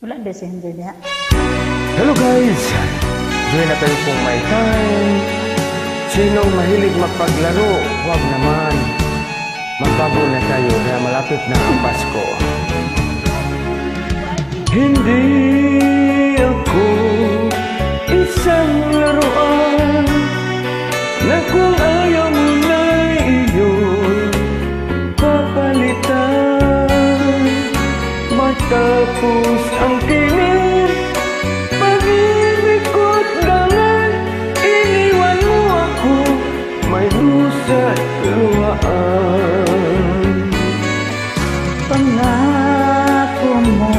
Wala ba si Henry diha? Hello guys! Join na tayo kung may time. Sinong mahilig magpaglaro? Huwag naman. Magbago na tayo na malapit na ang Pasko. Hindi ako isang laruan na kung ayaw mo na iyon papalitan. Matapos ang kinig, pag-ibig ko't dangan, iniwan mo ako, may lusa't luwaan. Pangako mo,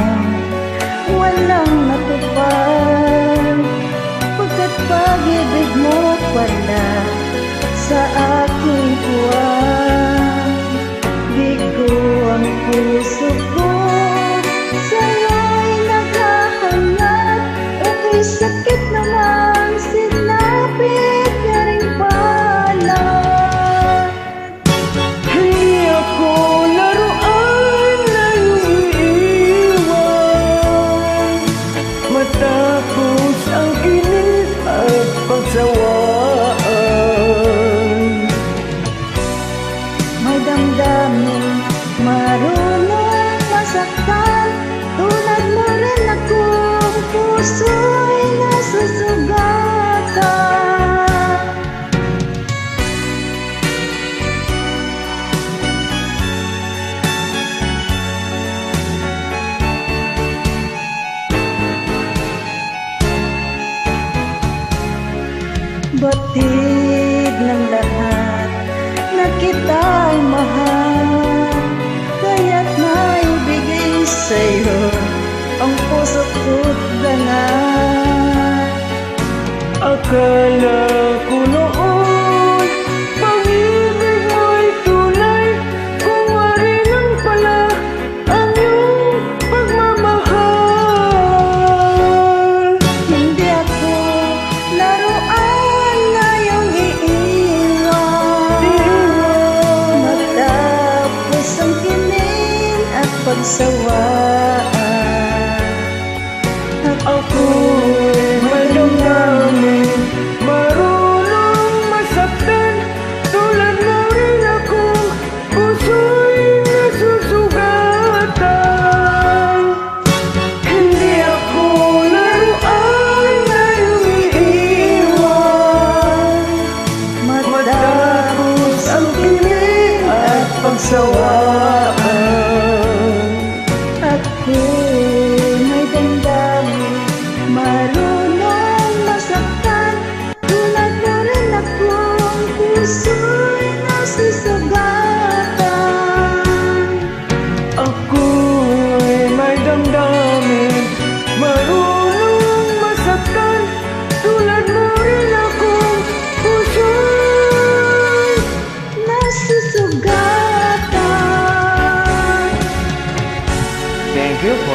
walang natupad, pagkat pag-ibig mo wala sa aking buwan. Bigo ang puso ko, sa'yo'y naghahanap, ako'y sakit naman, sinapit ka rin pala. Hindi ako laruan na iniiwan, matapos ang kinig at pagsawaan. May damdamin, marunong masaktan, tulad mo rin akong puso'y nasusugatan. Batid ng lahat na kita'y mahal, kaya't naibigay sa'yo ang puso ko't dangal. Akala ko noon, pag-ibig mo'y tunay, kung wari lang pala ang iyong pagmamahal. Hindi ako laruan na iyong iiwan, matapos ang kinig at pagsawaan. Ako'y may damdamin, marunong masaktan, tulad mo rin akong puso'y nasusugatan. Hindi ako laruan na umiiwan, matapos ang kinig at pagsawaan. Ako'y may damdamin, marunong masaktan, tulad mo rin akong puso'y nasusugatan. Ako'y may damdamin, marunong masaktan, tulad mo rin akong puso'y Nasusugatan. Thank you po.